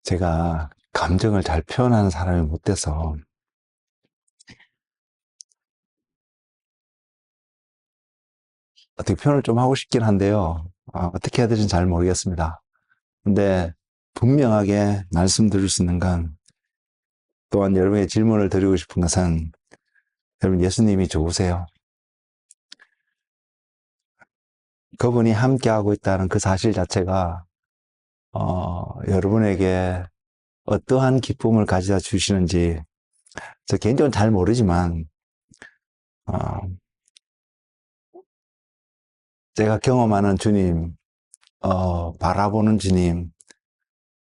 제가 감정을 잘 표현하는 사람이 못 돼서 어떻게 표현을 좀 하고 싶긴 한데요. 어떻게 해야 될지 잘 모르겠습니다. 근데 분명하게 말씀드릴 수 있는 건, 또한 여러분의 질문을 드리고 싶은 것은, 여러분 예수님이 좋으세요. 그분이 함께하고 있다는 그 사실 자체가 여러분에게 어떠한 기쁨을 가져다 주시는지 저 개인적으로 잘 모르지만 어, 제가 경험하는 주님, 바라보는 주님,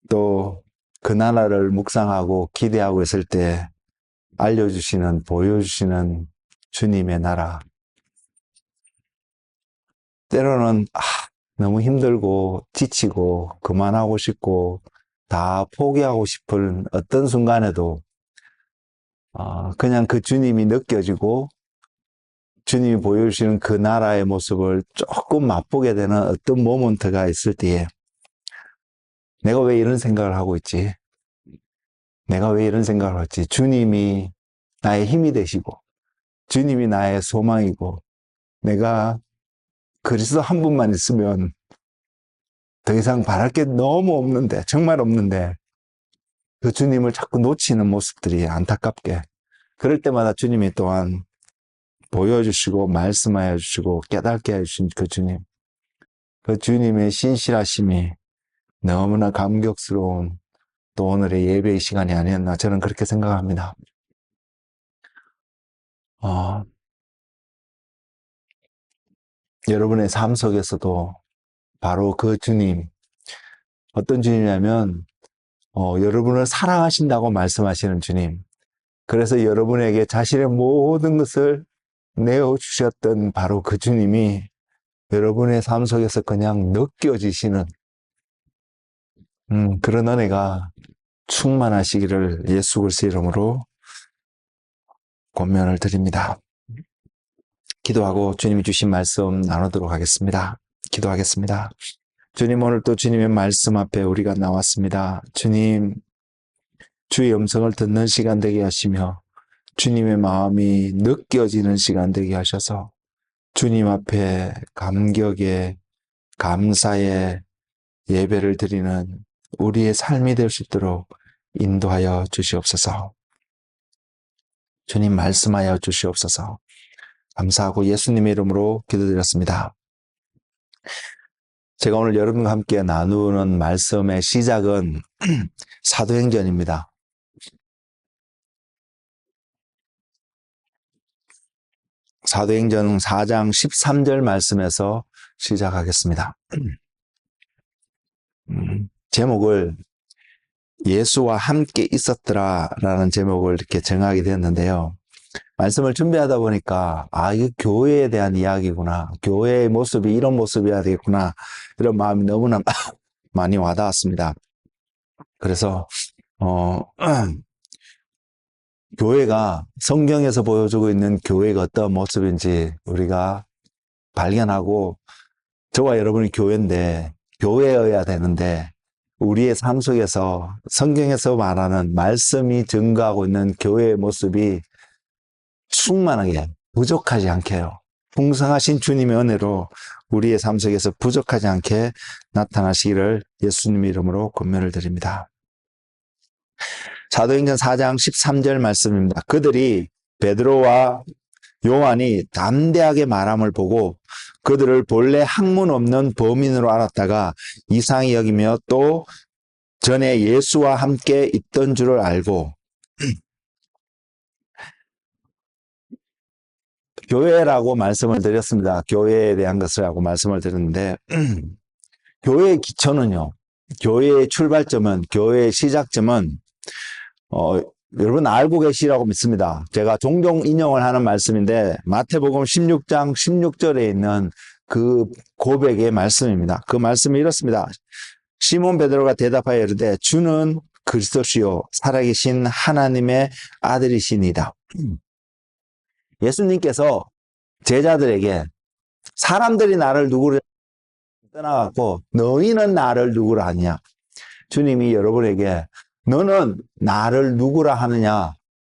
또 그 나라를 묵상하고 기대하고 있을 때 알려주시는, 보여주시는 주님의 나라. 때로는 너무 힘들고 지치고 그만하고 싶고 다 포기하고 싶은 어떤 순간에도 그냥 그 주님이 느껴지고 주님이 보여주시는 그 나라의 모습을 조금 맛보게 되는 어떤 모먼트가 있을 때에 내가 왜 이런 생각을 하고 있지? 내가 왜 이런 생각을 했지? 주님이 나의 힘이 되시고 주님이 나의 소망이고 내가 그리스도 한 분만 있으면 더 이상 바랄 게 너무 없는데, 정말 없는데 그 주님을 자꾸 놓치는 모습들이 안타깝게, 그럴 때마다 주님이 또한 보여주시고 말씀하여 주시고 깨닫게 해주신 그 주님, 그 주님의 신실하심이 너무나 감격스러운 또 오늘의 예배의 시간이 아니었나, 저는 그렇게 생각합니다. 여러분의 삶 속에서도 바로 그 주님, 어떤 주님이냐면 여러분을 사랑하신다고 말씀하시는 주님, 그래서 여러분에게 자신의 모든 것을 내어주셨던 바로 그 주님이 여러분의 삶 속에서 그냥 느껴지시는 그런 은혜가 충만하시기를 예수 그리스도의 이름으로 권면을 드립니다. 기도하고 주님이 주신 말씀 나누도록 하겠습니다. 기도하겠습니다. 주님, 오늘 또 주님의 말씀 앞에 우리가 나왔습니다. 주님, 주의 음성을 듣는 시간 되게 하시며 주님의 마음이 느껴지는 시간 되게 하셔서 주님 앞에 감격의, 감사의 예배를 드리는 우리의 삶이 될 수 있도록 인도하여 주시옵소서. 주님 말씀하여 주시옵소서. 감사하고 예수님의 이름으로 기도드렸습니다. 제가 오늘 여러분과 함께 나누는 말씀의 시작은 사도행전입니다. 사도행전 4장 13절 말씀에서 시작하겠습니다. 제목을 예수와 함께 있었더라라는 제목을 이렇게 정하게 되었는데요. 말씀을 준비하다 보니까 이거 교회에 대한 이야기구나, 교회의 모습이 이런 모습이어야 되겠구나, 이런 마음이 너무나 많이 와닿았습니다. 그래서 교회가, 성경에서 보여주고 있는 교회가 어떤 모습인지 우리가 발견하고, 저와 여러분이 교회인데, 교회여야 되는데 우리의 삶 속에서 성경에서 말하는 말씀이 증거하고 있는 교회의 모습이 충만하게, 부족하지 않게 해요. 풍성하신 주님의 은혜로 우리의 삶 속에서 부족하지 않게 나타나시기를 예수님의 이름으로 권면을 드립니다. 사도행전 4장 13절 말씀입니다. 그들이 베드로와 요한이 담대하게 말함을 보고 그들을 본래 학문 없는 범인으로 알았다가 이상히 여기며 또 전에 예수와 함께 있던 줄을 알고, 교회라고 말씀을 드렸습니다. 교회에 대한 것을 하고 말씀을 드렸는데 교회의 기초는요, 교회의 출발점은, 교회의 시작점은 여러분 알고 계시라고 믿습니다. 제가 종종 인용을 하는 말씀인데 마태복음 16장 16절에 있는 그 고백의 말씀입니다. 그 말씀이 이렇습니다. 시몬 베드로가 대답하여 이르되 주는 그리스도시요 살아계신 하나님의 아들이시니이다. 예수님께서 제자들에게 사람들이 나를 누구를 떠나갖고 너희는 나를 누구라 하냐, 주님이 여러분에게 너는 나를 누구라 하느냐?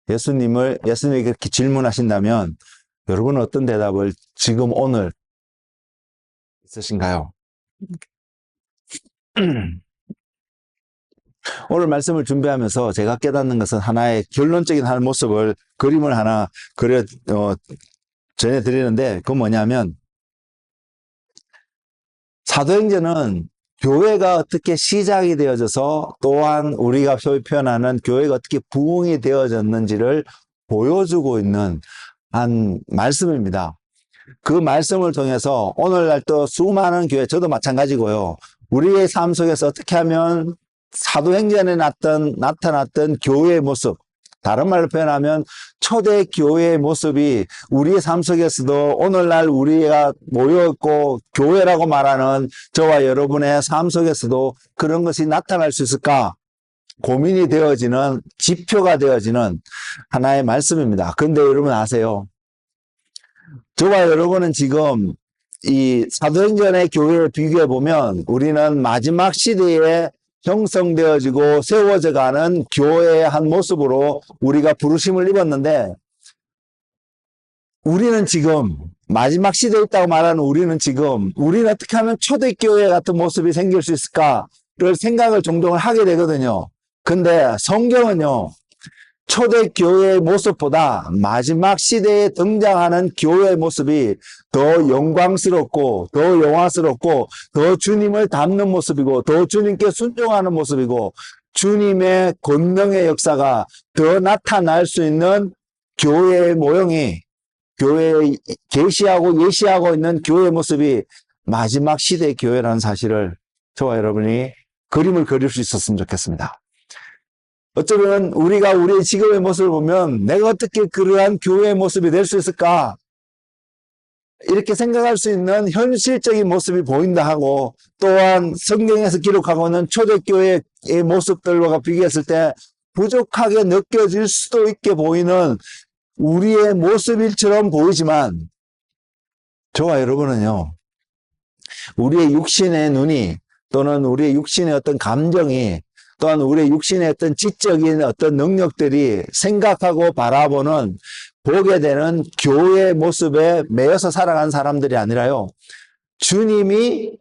예수님이 그렇게 질문하신다면 여러분은 어떤 대답을 지금 오늘 있으신가요? 오늘 말씀을 준비하면서 제가 깨닫는 것은 하나의 결론적인 한 모습을, 그림을 하나 전해드리는데, 그건 뭐냐면, 사도행전은 교회가 어떻게 시작이 되어져서 또한 우리가 소위 표현하는 교회가 어떻게 부흥이 되어졌는지를 보여주고 있는 한 말씀입니다. 그 말씀을 통해서 오늘날 또 수많은 교회, 저도 마찬가지고요. 우리의 삶 속에서 어떻게 하면 사도행전에 나타났던 교회의 모습, 다른 말로 표현하면 초대 교회의 모습이 우리의 삶 속에서도 오늘날 우리가 모여있고 교회라고 말하는 저와 여러분의 삶 속에서도 그런 것이 나타날 수 있을까? 고민이 되어지는, 지표가 되어지는 하나의 말씀입니다. 그런데 여러분 아세요? 저와 여러분은 지금 이 사도행전의 교회에 비교해 보면 우리는 마지막 시대에 형성되어지고 세워져 가는 교회의 한 모습으로 우리가 부르심을 입었는데, 우리는 지금 마지막 시대에 있다고 말하는 우리는 어떻게 하면 초대교회 같은 모습이 생길 수 있을까를 생각을 종종 하게 되거든요. 근데 성경은요, 초대교회의 모습보다 마지막 시대에 등장하는 교회의 모습이 더 영광스럽고 더 영화스럽고 더 주님을 닮는 모습이고 더 주님께 순종하는 모습이고 주님의 권능의 역사가 더 나타날 수 있는 교회의 모형이, 교회에 계시하고 예시하고 있는 교회의 모습이 마지막 시대의 교회라는 사실을 저와 여러분이 그림을 그릴 수 있었으면 좋겠습니다. 어쩌면 우리가 우리의 지금의 모습을 보면 내가 어떻게 그러한 교회의 모습이 될 수 있을까? 이렇게 생각할 수 있는 현실적인 모습이 보인다 하고, 또한 성경에서 기록하고 있는 초대교회의 모습들과 비교했을 때 부족하게 느껴질 수도 있게 보이는 우리의 모습일처럼 보이지만, 저와 여러분은요, 우리의 육신의 눈이 또는 우리의 육신의 어떤 감정이 또한 우리의 육신의 어떤 지적인 어떤 능력들이 생각하고 바라보는, 보게 되는 교회의 모습에 매여서 살아간 사람들이 아니라요, 주님이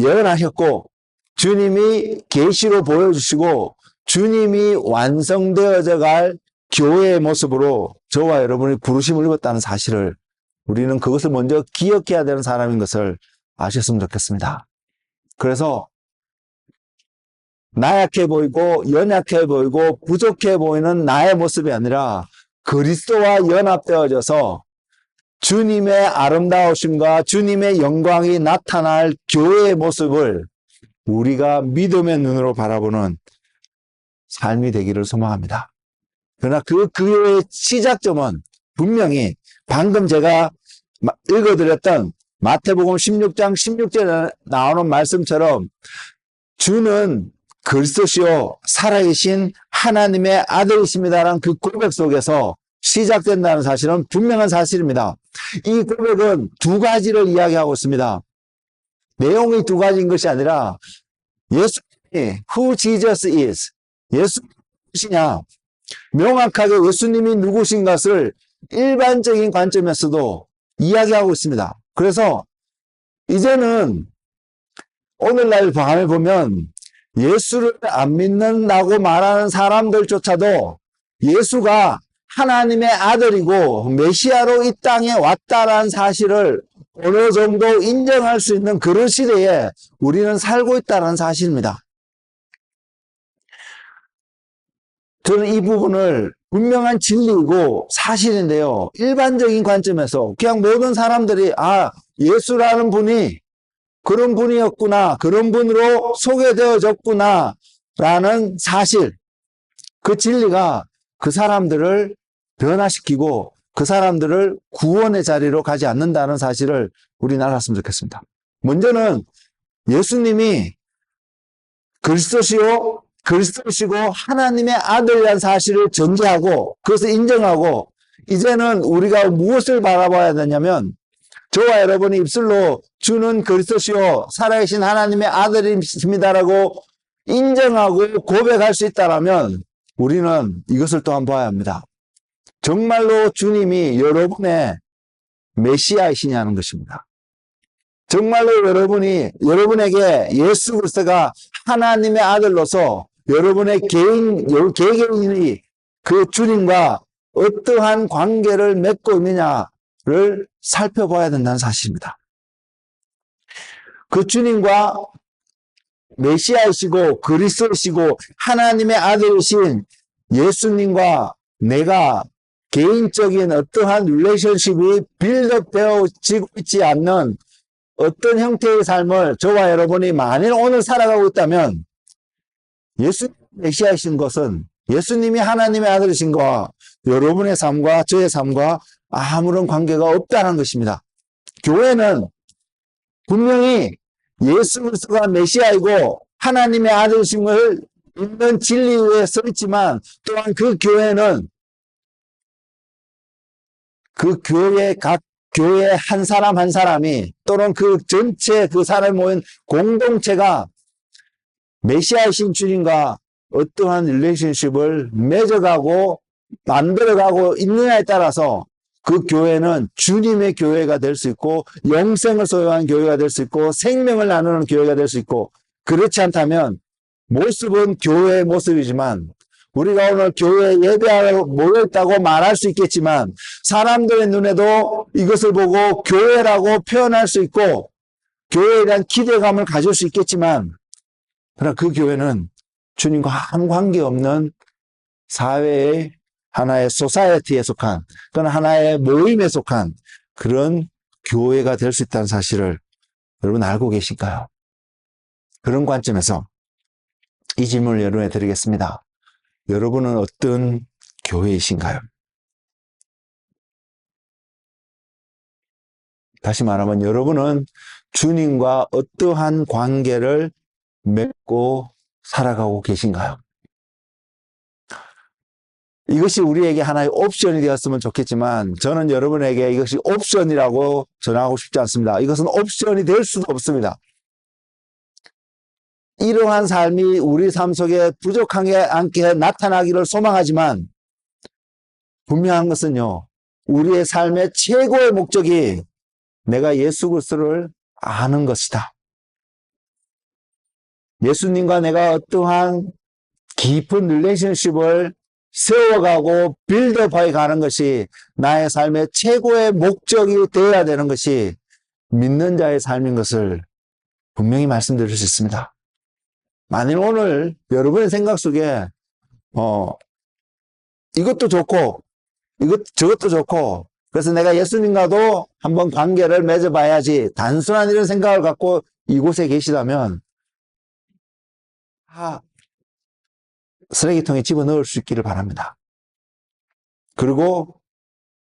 예언하셨고 주님이 계시로 보여주시고 주님이 완성되어져 갈 교회의 모습으로 저와 여러분이 부르심을 입었다는 사실을, 우리는 그것을 먼저 기억해야 되는 사람인 것을 아셨으면 좋겠습니다. 그래서 나약해 보이고 연약해 보이고 부족해 보이는 나의 모습이 아니라 그리스도와 연합되어져서 주님의 아름다우심과 주님의 영광이 나타날 교회의 모습을 우리가 믿음의 눈으로 바라보는 삶이 되기를 소망합니다. 그러나 그 교회의 시작점은 분명히 방금 제가 읽어드렸던 마태복음 16장 16절에 나오는 말씀처럼 주는 그리스도시요 살아계신 하나님의 아들이십니다라는 그 고백 속에서 시작된다는 사실은 분명한 사실입니다. 이 고백은 두 가지를 이야기하고 있습니다. 내용이 두 가지인 것이 아니라 예수님이 who Jesus is, 예수님이 누구시냐, 명확하게 예수님이 누구신 것을 일반적인 관점에서도 이야기하고 있습니다. 그래서 이제는 오늘날 밤에 보면 예수를 안 믿는다고 말하는 사람들조차도 예수가 하나님의 아들이고 메시아로 이 땅에 왔다라는 사실을 어느 정도 인정할 수 있는 그런 시대에 우리는 살고 있다는 사실입니다. 저는 이 부분을 분명한 진리이고 사실인데요, 일반적인 관점에서 그냥 모든 사람들이 예수라는 분이 그런 분이었구나, 그런 분으로 소개되어졌구나 라는 사실, 그 진리가 그 사람들을 변화시키고 그 사람들을 구원의 자리로 가지 않는다는 사실을 우리는 알았으면 좋겠습니다. 먼저는 예수님이 그리스도시고 하나님의 아들이라는 사실을 전제하고 그것을 인정하고, 이제는 우리가 무엇을 바라봐야 되냐면 저와 여러분이 입술로 주는 그리스도시요 살아계신 하나님의 아들이십니다라고 인정하고 고백할 수 있다면 우리는 이것을 또한 봐야 합니다. 정말로 주님이 여러분의 메시아이시냐는 것입니다. 정말로 여러분에게 예수 그리스도가 하나님의 아들로서 여러분의 개개인이 그 주님과 어떠한 관계를 맺고 있느냐를 살펴봐야 된다는 사실입니다. 그 주님과 메시아이시고 그리스도이시고 하나님의 아들이신 예수님과 내가 개인적인 어떠한 릴레이션십이 빌드업되어지고 있지 않는 어떤 형태의 삶을 저와 여러분이 만일 오늘 살아가고 있다면 예수님 메시아이신 것은 예수님이 하나님의 아들이신 것과 여러분의 삶과 저의 삶과 아무런 관계가 없다는 것입니다. 교회는 분명히 예수 그리스도가 메시아이고 하나님의 아들이심을 믿는 진리 위에 서 있지만 또한 그 교회는 그 교회 한 사람 한 사람이 또는 그 전체 그 사람이 모인 공동체가 메시아이신 주님과 어떠한 릴레이션십을 맺어가고 만들어가고 있느냐에 따라서 그 교회는 주님의 교회가 될 수 있고 영생을 소유한 교회가 될 수 있고 생명을 나누는 교회가 될 수 있고 그렇지 않다면 모습은 교회의 모습이지만 우리가 오늘 교회에 예배하러 모여있다고 말할 수 있겠지만 사람들의 눈에도 이것을 보고 교회라고 표현할 수 있고 교회에 대한 기대감을 가질 수 있겠지만 그러나 그 교회는 주님과 아무 관계없는 사회의 하나의 소사이어티에 속한 또는 하나의 모임에 속한 그런 교회가 될 수 있다는 사실을 여러분 알고 계실까요? 그런 관점에서 이 질문을 여러분에 드리겠습니다. 여러분은 어떤 교회이신가요? 다시 말하면 여러분은 주님과 어떠한 관계를 맺고 살아가고 계신가요? 이것이 우리에게 하나의 옵션이 되었으면 좋겠지만 저는 여러분에게 이것이 옵션이라고 전하고 싶지 않습니다. 이것은 옵션이 될 수도 없습니다. 이러한 삶이 우리 삶 속에 부족하게 않게 나타나기를 소망하지만 분명한 것은요. 우리의 삶의 최고의 목적이 내가 예수 그리스도를 아는 것이다. 예수님과 내가 어떠한 깊은 릴레이션십을 세워가고 빌드업해 가는 것이 나의 삶의 최고의 목적이 되어야 되는 것이 믿는 자의 삶인 것을 분명히 말씀드릴 수 있습니다. 만일 오늘 여러분의 생각 속에 이것도 좋고 저것도 좋고 그래서 내가 예수님과도 한번 관계를 맺어봐야지 단순한 이런 생각을 갖고 이곳에 계시다면 쓰레기통에 집어넣을 수 있기를 바랍니다. 그리고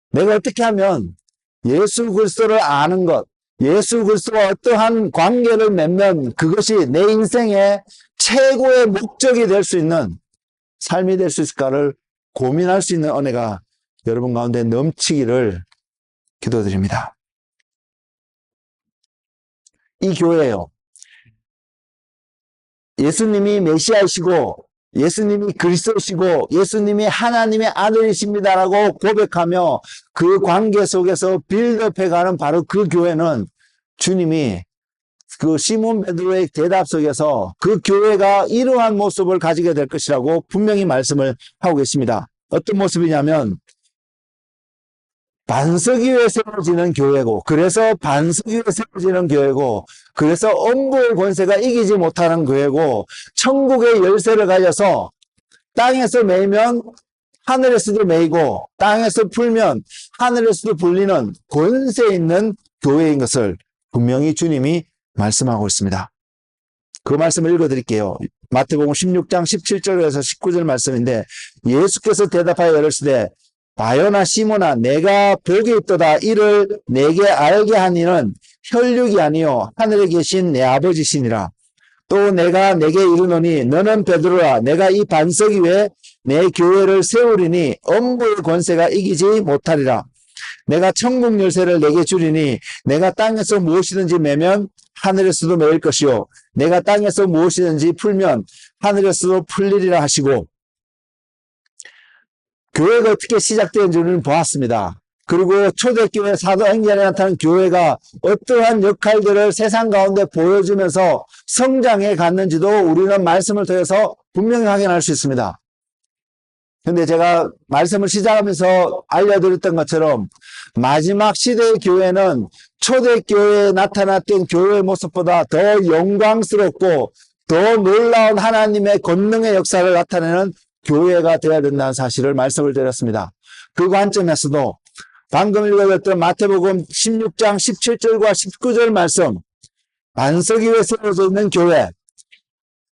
내가 어떻게 하면 예수 그리스도를 아는 것, 예수 그리스도와 어떠한 관계를 맺면 그것이 내 인생의 최고의 목적이 될 수 있는 삶이 될 수 있을까를 고민할 수 있는 은혜가 여러분 가운데 넘치기를 기도드립니다. 이 교회요. 예수님이 메시아이시고 예수님이 그리스도시고 예수님이 하나님의 아들이십니다라고 고백하며 그 관계 속에서 빌드업해가는 바로 그 교회는 주님이 그 시몬 베드로의 대답 속에서 그 교회가 이러한 모습을 가지게 될 것이라고 분명히 말씀을 하고 계십니다. 어떤 모습이냐면 반석 위에 세워지는 교회고 그래서 반석 위에 세워지는 교회고 그래서 엄부의 권세가 이기지 못하는 교회고 천국의 열쇠를 가져서 땅에서 매이면 하늘에서도 매이고 땅에서 풀면 하늘에서도 풀리는 권세 있는 교회인 것을 분명히 주님이 말씀하고 있습니다. 그 말씀을 읽어드릴게요. 마태복음 16장 17절에서 19절 말씀인데 예수께서 대답하여 이르시되 바요나 시몬아 내가 복이 있도다 이를 내게 알게 한 이는 혈육이 아니요 하늘에 계신 내 아버지시니라. 또 내가 내게 이르노니 너는 베드로라 내가 이 반석 위에 내 교회를 세우리니 엄부의 권세가 이기지 못하리라. 내가 천국 열쇠를 내게 주리니 내가 땅에서 무엇이든지 매면 하늘에서도 매일 것이요 내가 땅에서 무엇이든지 풀면 하늘에서도 풀리리라 하시고, 교회가 어떻게 시작되는지를 보았습니다. 그리고 초대교회 사도행전에 나타난 교회가 어떠한 역할들을 세상 가운데 보여주면서 성장해 갔는지도 우리는 말씀을 통해서 분명히 확인할 수 있습니다. 근데 제가 말씀을 시작하면서 알려드렸던 것처럼 마지막 시대의 교회는 초대교회에 나타났던 교회의 모습보다 더 영광스럽고 더 놀라운 하나님의 권능의 역사를 나타내는 교회가 되어야 된다는 사실을 말씀을 드렸습니다. 그 관점에서도 방금 읽어드렸던 마태복음 16장 17절과 19절 말씀, 반석 위에 세워져 있는 교회,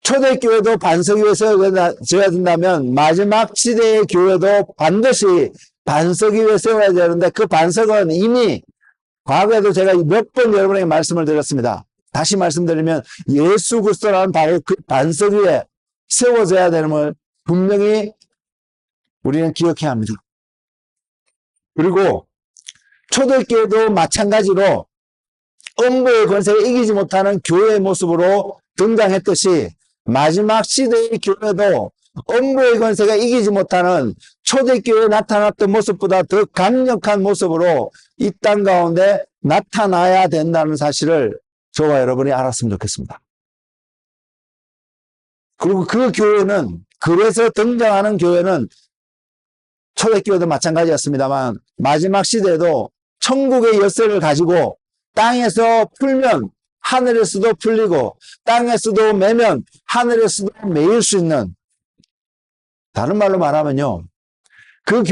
초대교회도 반석 위에 세워져야 된다면 마지막 시대의 교회도 반드시 반석 위에 세워야 되는데, 그 반석은 이미 과거에도 제가 몇 번 여러분에게 말씀을 드렸습니다. 다시 말씀드리면 예수 그리스도라는 바로 그 반석 위에 세워져야 되는 걸 분명히 우리는 기억해야 합니다. 그리고 초대교회도 마찬가지로 음부의 권세를 이기지 못하는 교회의 모습으로 등장했듯이 마지막 시대의 교회도 음부의 권세가 이기지 못하는 초대교회에 나타났던 모습보다 더 강력한 모습으로 이 땅 가운데 나타나야 된다는 사실을 저와 여러분이 알았으면 좋겠습니다. 그리고 그 교회는, 그래서 등장하는 교회는 초대교회도 마찬가지였습니다만 마지막 시대에도 천국의 열쇠를 가지고 땅에서 풀면 하늘에서도 풀리고 땅에서도 매면 하늘에서도 매일 수 있는, 다른 말로 말하면요, 그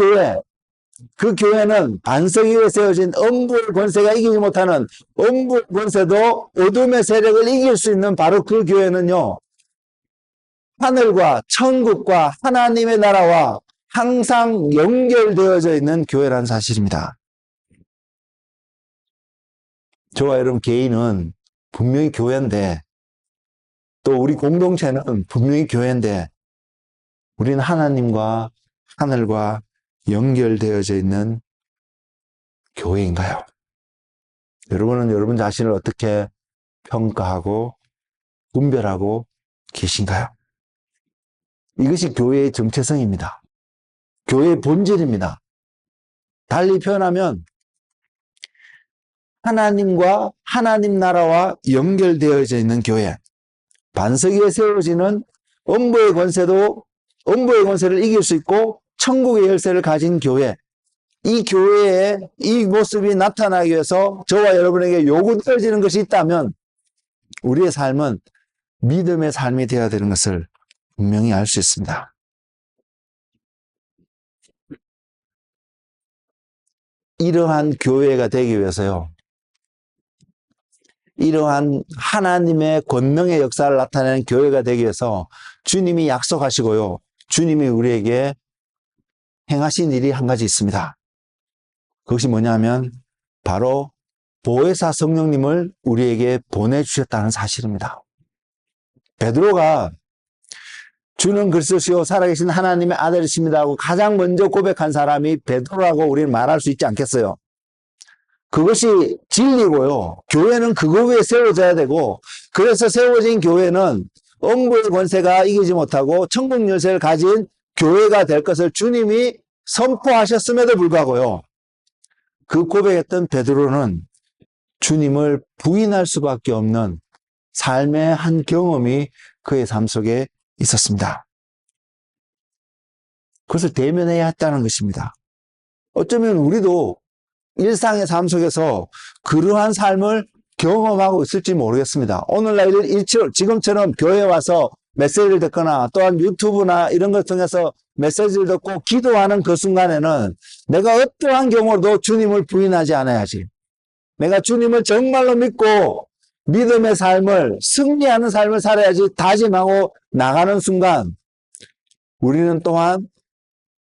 교회는 반석 위에 세워진 음부의 권세가 이기지 못하는, 음부의 권세도 어둠의 세력을 이길 수 있는 바로 그 교회는요, 하늘과 천국과 하나님의 나라와 항상 연결되어져 있는 교회라는 사실입니다. 저와 여러분 개인은 분명히 교회인데, 또 우리 공동체는 분명히 교회인데, 우리는 하나님과 하늘과 연결되어져 있는 교회인가요? 여러분은 여러분 자신을 어떻게 평가하고 분별하고 계신가요? 이것이 교회의 정체성입니다. 교회의 본질입니다. 달리 표현하면 하나님과 하나님 나라와 연결되어져 있는 교회, 반석 위에 세워지는 음부의 권세를 이길 수 있고 천국의 열쇠를 가진 교회, 이 교회의 이 모습이 나타나기 위해서 저와 여러분에게 요구되어지는 것이 있다면 우리의 삶은 믿음의 삶이 되어야 되는 것을 분명히 알 수 있습니다. 이러한 교회가 되기 위해서요, 이러한 하나님의 권능의 역사를 나타내는 교회가 되기 위해서 주님이 약속하시고요, 주님이 우리에게 행하신 일이 한 가지 있습니다. 그것이 뭐냐면 바로 보혜사 성령님을 우리에게 보내주셨다는 사실입니다. 베드로가 주는 그리스도시요 살아계신 하나님의 아들이십니다 하고 가장 먼저 고백한 사람이 베드로라고 우리는 말할 수 있지 않겠어요? 그것이 진리고요, 교회는 그거 위에 세워져야 되고, 그래서 세워진 교회는 음부의 권세가 이기지 못하고 천국 열쇠를 가진 교회가 될 것을 주님이 선포하셨음에도 불구하고요, 그 고백했던 베드로는 주님을 부인할 수밖에 없는 삶의 한 경험이 그의 삶 속에 있었습니다. 그것을 대면해야 했다는 것입니다. 어쩌면 우리도 일상의 삶 속에서 그러한 삶을 경험하고 있을지 모르겠습니다. 오늘날 지금처럼 교회에 와서 메시지를 듣거나 또한 유튜브나 이런 걸 통해서 메시지를 듣고 기도하는 그 순간에는 내가 어떠한 경우로도 주님을 부인하지 않아야지, 내가 주님을 정말로 믿고 믿음의 삶을, 승리하는 삶을 살아야지 다짐하고 나가는 순간 우리는 또한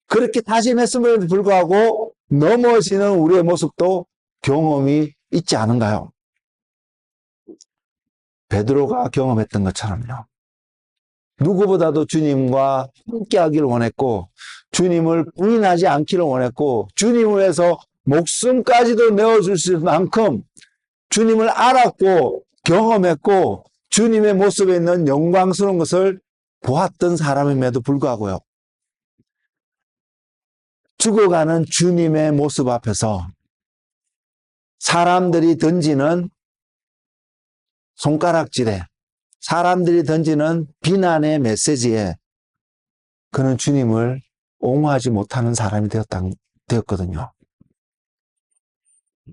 그렇게 다짐했음에도 불구하고 넘어지는 우리의 모습도 경험이 있지 않은가요? 베드로가 경험했던 것처럼요, 누구보다도 주님과 함께 하기를 원했고 주님을 부인하지 않기를 원했고 주님을 위해서 목숨까지도 내어줄 만큼 주님을 알았고 경험했고 주님의 모습에 있는 영광스러운 것을 보았던 사람임에도 불구하고요. 죽어가는 주님의 모습 앞에서 사람들이 던지는 손가락질에, 사람들이 던지는 비난의 메시지에 그는 주님을 옹호하지 못하는 사람이 되었거든요.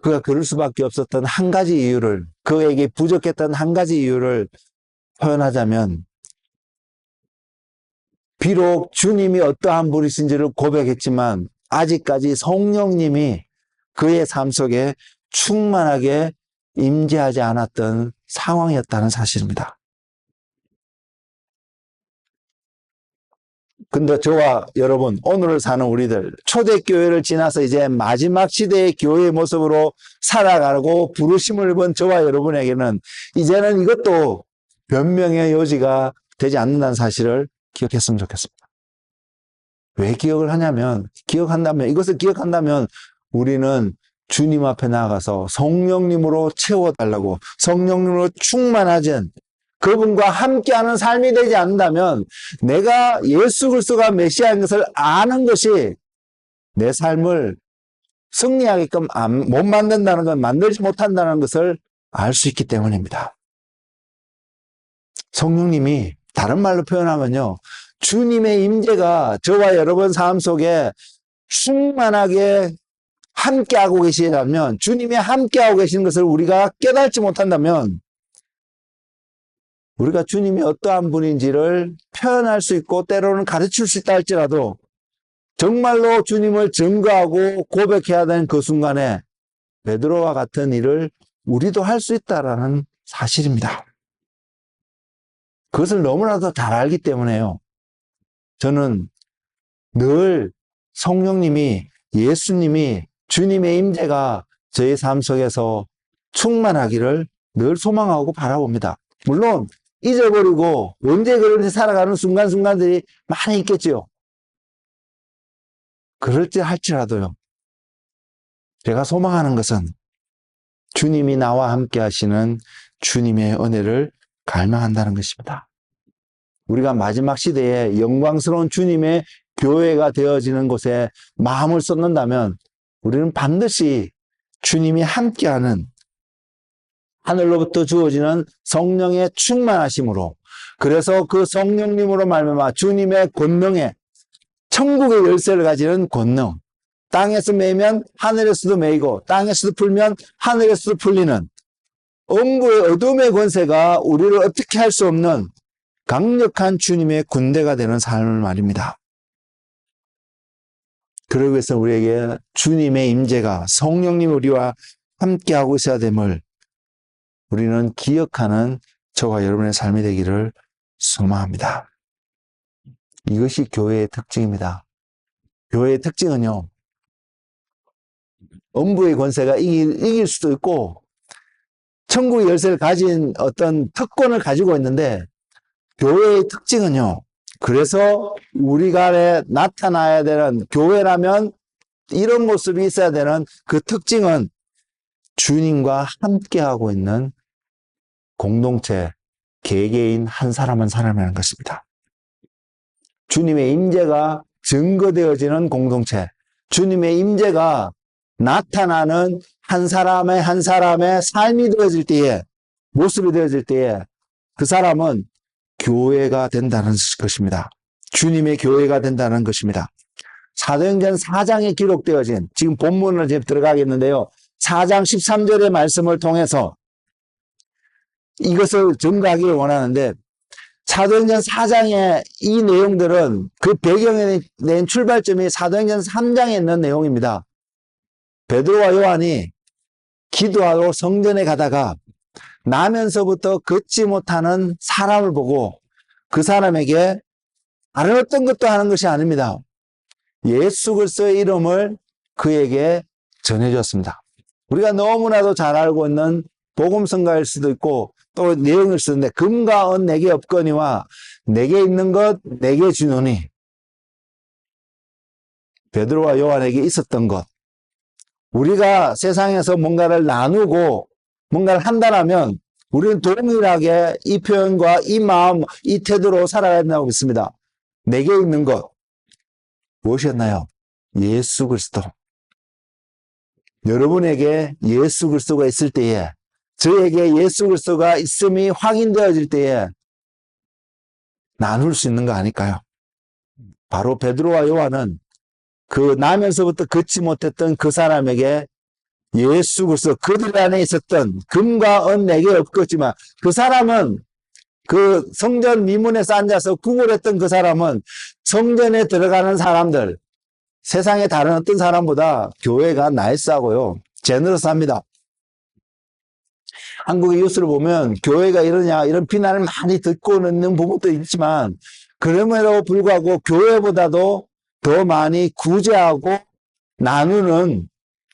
그가 그럴 수밖에 없었던 한 가지 이유를, 그에게 부족했던 한 가지 이유를 표현하자면, 비록 주님이 어떠한 분이신지를 고백했지만 아직까지 성령님이 그의 삶 속에 충만하게 임재하지 않았던 상황이었다는 사실입니다. 근데 저와 여러분, 오늘을 사는 우리들, 초대교회를 지나서 이제 마지막 시대의 교회의 모습으로 살아가고 부르심을 본 저와 여러분에게는 이제는 이것도 변명의 여지가 되지 않는다는 사실을 기억했으면 좋겠습니다. 왜 기억을 하냐면, 이것을 기억한다면 우리는 주님 앞에 나아가서 성령님으로 채워달라고, 성령님으로 충만하진 그분과 함께하는 삶이 되지 않는다면 내가 예수 그리스도가 메시아인 것을 아는 것이 내 삶을 승리하게끔 못 만든다는 것, 만들지 못한다는 것을 알 수 있기 때문입니다. 성령님이 다른 말로 표현하면요, 주님의 임재가 저와 여러분 삶 속에 충만하게 함께하고 계시다면, 주님이 함께하고 계시는 것을 우리가 깨닫지 못한다면 우리가 주님이 어떠한 분인지를 표현할 수 있고 때로는 가르칠 수 있다 할지라도 정말로 주님을 증거하고 고백해야 되는 그 순간에 베드로와 같은 일을 우리도 할 수 있다라는 사실입니다. 그것을 너무나도 잘 알기 때문에요. 저는 늘 성령님이, 예수님이, 주님의 임재가 저의 삶 속에서 충만하기를 늘 소망하고 바라봅니다. 물론 잊어버리고 언제 그런지 살아가는 순간순간들이 많이 있겠지요. 그럴지 할지라도요, 제가 소망하는 것은 주님이 나와 함께 하시는 주님의 은혜를 갈망한다는 것입니다. 우리가 마지막 시대에 영광스러운 주님의 교회가 되어지는 곳에 마음을 쏟는다면 우리는 반드시 주님이 함께하는 하늘로부터 주어지는 성령의 충만하심으로, 그래서 그 성령님으로 말미암아 주님의 권능에, 천국의 열쇠를 가지는 권능, 땅에서 매면 하늘에서도 매이고 땅에서도 풀면 하늘에서도 풀리는 음부의 어둠의 권세가 우리를 어떻게 할 수 없는 강력한 주님의 군대가 되는 삶을 말입니다. 그러기 위해서 우리에게 주님의 임재가, 성령님 우리와 함께하고 있어야 됨을 우리는 기억하는 저와 여러분의 삶이 되기를 소망합니다. 이것이 교회의 특징입니다. 교회의 특징은요, 음부의 권세가 이길 수도 있고 천국의 열쇠를 가진 어떤 특권을 가지고 있는데, 교회의 특징은요, 그래서 우리가 나타나야 되는, 교회라면 이런 모습이 있어야 되는 그 특징은 주님과 함께하고 있는 공동체, 개개인 한 사람 한 사람이라는 것입니다. 주님의 임재가 증거되어지는 공동체, 주님의 임재가 나타나는 한 사람의 한 사람의 삶이 되어질 때에, 모습이 되어질 때에 그 사람은 교회가 된다는 것입니다. 주님의 교회가 된다는 것입니다. 사도행전 4장에 기록되어진, 지금 본문을 지금 들어가겠는데요, 4장 13절의 말씀을 통해서 이것을 증거하기를 원하는데, 사도행전 4장의 이 내용들은 그 배경에 낸 출발점이 사도행전 3장에 있는 내용입니다. 베드로와 요한이 기도하러 성전에 가다가 나면서부터 걷지 못하는 사람을 보고 그 사람에게 다른 어떤 것도 하는 것이 아닙니다. 예수 그리스도의 이름을 그에게 전해줬습니다. 우리가 너무나도 잘 알고 있는 복음성가일 수도 있고 또 내용일 수도 있는데, 금과 은 내게 없거니와 내게 있는 것 내게 주노니, 베드로와 요한에게 있었던 것, 우리가 세상에서 뭔가를 나누고 뭔가를 한다면 우리는 동일하게 이 표현과 이 마음, 이 태도로 살아야 된다고 믿습니다. 내게 있는 것 무엇이었나요? 예수 그리스도. 여러분에게 예수 그리스도가 있을 때에, 저에게 예수 그리스도가 있음이 확인되어질 때에 나눌 수 있는 거 아닐까요? 바로 베드로와 요한은 그 나면서부터 걷지 못했던 그 사람에게 예수 그리스도, 그들 안에 있었던 금과 은 내게 없겠지만, 그 사람은 그 성전 미문에서 앉아서 구걸했던 그 사람은 성전에 들어가는 사람들, 세상의 다른 어떤 사람보다 교회가 나이스하고요, 제너러스합니다. 한국의 뉴스를 보면 교회가 이러냐 이런 비난을 많이 듣고 있는 부분도 있지만, 그럼에도 불구하고 교회보다도 더 많이 구제하고 나누는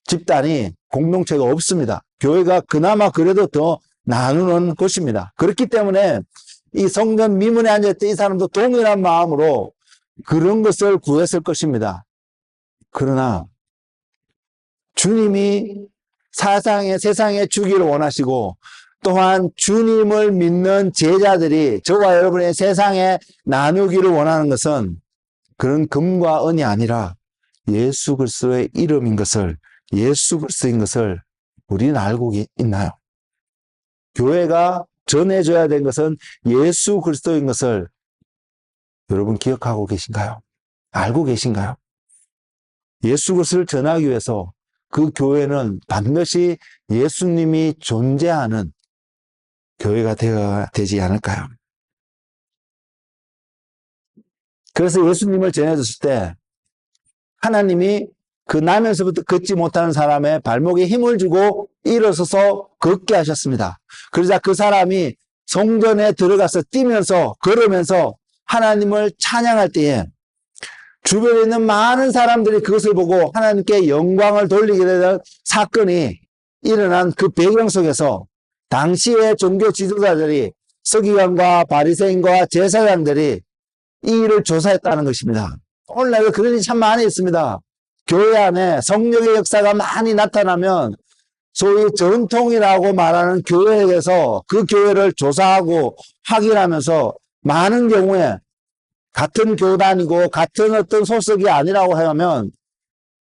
집단이, 공동체가 없습니다. 교회가 그나마 그래도 더 나누는 곳입니다. 그렇기 때문에 이 성전 미문에 앉아있던 이 사람도 동일한 마음으로 그런 것을 구했을 것입니다. 그러나 주님이 세상에 주기를 원하시고, 또한 주님을 믿는 제자들이 저와 여러분의 세상에 나누기를 원하는 것은 그런 금과 은이 아니라 예수 그리스도의 이름인 것을, 예수 그리스도인 것을 우리는 알고 있나요? 교회가 전해줘야 될 것은 예수 그리스도인 것을 여러분 기억하고 계신가요? 알고 계신가요? 예수 그리스도를 전하기 위해서 그 교회는 반드시 예수님이 존재하는 교회가 되어야 되지 않을까요? 그래서 예수님을 전해줬을 때 하나님이 그 나면서부터 걷지 못하는 사람의 발목에 힘을 주고 일어서서 걷게 하셨습니다. 그러자 그 사람이 성전에 들어가서 뛰면서 걸으면서 하나님을 찬양할 때에 주변에 있는 많은 사람들이 그것을 보고 하나님께 영광을 돌리게 되는 사건이 일어난 그 배경 속에서 당시의 종교 지도자들이, 서기관과 바리새인과 제사장들이 이 일을 조사했다는 것입니다. 오늘날도 그런 일이 참 많이 있습니다. 교회 안에 성령의 역사가 많이 나타나면 소위 전통이라고 말하는 교회에서 그 교회를 조사하고 확인하면서 많은 경우에 같은 교단이고 같은 어떤 소속이 아니라고 하면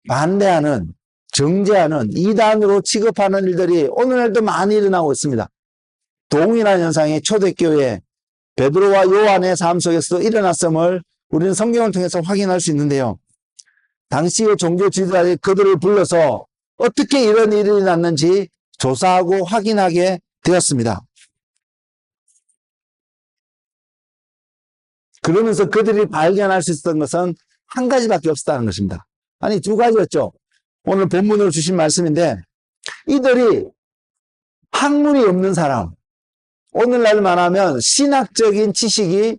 반대하는, 정죄하는, 이단으로 취급하는 일들이 오늘날도 많이 일어나고 있습니다. 동일한 현상이 초대교회 베드로와 요한의 삶 속에서도 일어났음을 우리는 성경을 통해서 확인할 수 있는데요. 당시의 종교 지도자들이 그들을 불러서 어떻게 이런 일이 일어났는지 조사하고 확인하게 되었습니다. 그러면서 그들이 발견할 수 있었던 것은 한 가지밖에 없었다는 것입니다. 아니, 두 가지였죠. 오늘 본문으로 주신 말씀인데, 이들이 학문이 없는 사람, 오늘날 말하면 신학적인 지식이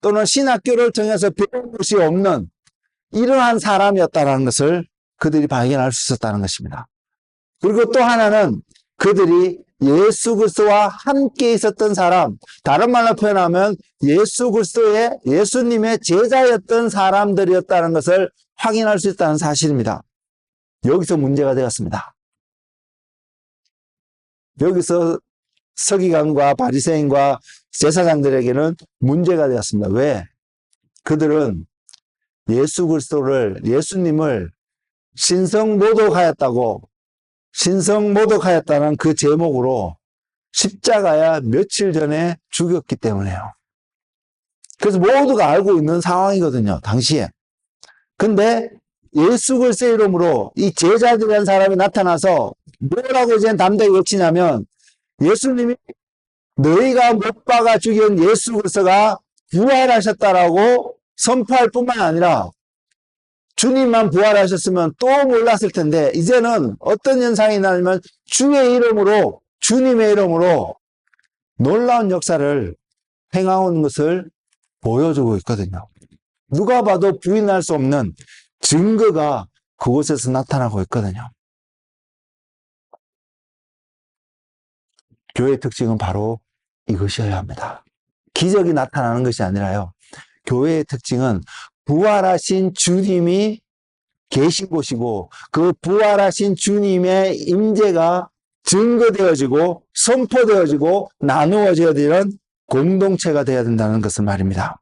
또는 신학교를 통해서 배운 것이 없는 이러한 사람이었다는 것을 그들이 발견할 수 있었다는 것입니다. 그리고 또 하나는 그들이 예수 그리스도와 함께 있었던 사람, 다른 말로 표현하면 예수님의 제자였던 사람들이었다는 것을 확인할 수 있다는 사실입니다. 여기서 문제가 되었습니다. 여기서 서기관과 바리새인과 제사장들에게는 문제가 되었습니다. 왜? 그들은 예수님을 신성모독하였다는 그 제목으로 십자가야 며칠 전에 죽였기 때문에요. 그래서 모두가 알고 있는 상황이거든요, 당시에. 근데 예수 그리스도의 이름으로 이 제자들이라는 사람이 나타나서 뭐라고 이제 담대히 외치냐면, 예수님이 너희가 못 박아 죽인 예수 그리스도가 부활하셨다라고 선포할 뿐만 아니라 주님만 부활하셨으면 또 몰랐을 텐데, 이제는 어떤 현상이 나냐면 주의 이름으로, 주님의 이름으로 놀라운 역사를 행하는 것을 보여주고 있거든요. 누가 봐도 부인할 수 없는 증거가 그곳에서 나타나고 있거든요. 교회의 특징은 바로 이것이어야 합니다. 기적이 나타나는 것이 아니라요, 교회의 특징은 부활하신 주님이 계신 곳이고 그 부활하신 주님의 임재가 증거되어지고 선포되어지고 나누어져야 되는 공동체가 되어야 된다는 것을 말입니다.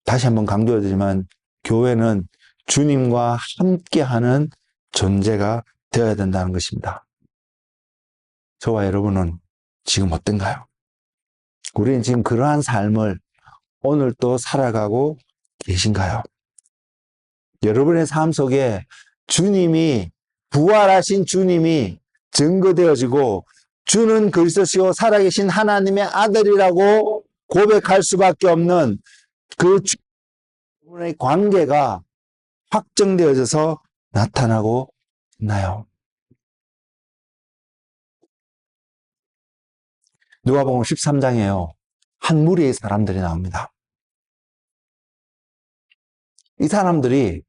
다시 한번 강조드리지만 교회는 주님과 함께하는 존재가 되어야 된다는 것입니다. 저와 여러분은 지금 어떤가요? 우리는 지금 그러한 삶을 오늘 또 살아가고 계신가요? 여러분의 삶 속에 주님이, 부활하신 주님이 증거되어지고 주는 그리스도시요 살아계신 하나님의 아들이라고 고백할 수밖에 없는 그 주님의 관계가 확정되어져서 나타나고 있나요? 누가복음 13장에요. 한 무리의 사람들이 나옵니다. 이 사람들이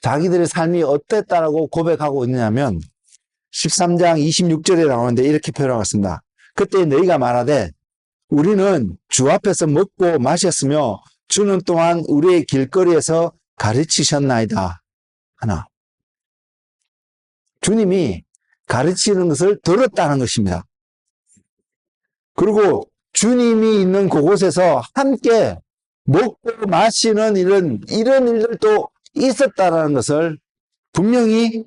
자기들의 삶이 어땠다라고 고백하고 있냐면 13장 26절에 나오는데 이렇게 표현하고 있습니다. 그때 너희가 말하되 우리는 주 앞에서 먹고 마셨으며 주는 또한 우리의 길거리에서 가르치셨나이다. 하나. 주님이 가르치는 것을 들었다는 것입니다. 그리고 주님이 있는 그곳에서 함께 먹고 마시는 이런 일들도 있었다라는 것을 분명히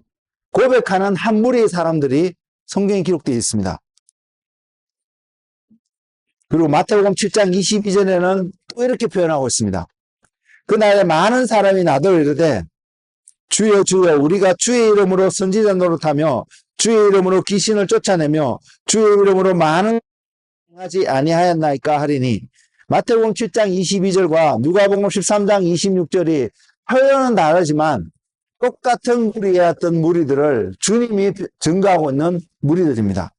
고백하는 한 무리의 사람들이 성경에 기록되어 있습니다. 그리고 마태복음 7장 22절에는 또 이렇게 표현하고 있습니다. 그날에 많은 사람이 나더러 이르되 주여 주여 우리가 주의 이름으로 선지자 노릇하며 주의 이름으로 귀신을 쫓아내며 주의 이름으로 많은 하지 아니하였나이까 하리니 마태복음 7장 22절과 누가복음 13장 26절이 표현은 다르지만 똑같은 무리였던 무리들을 주님이 증거하고 있는 무리들입니다.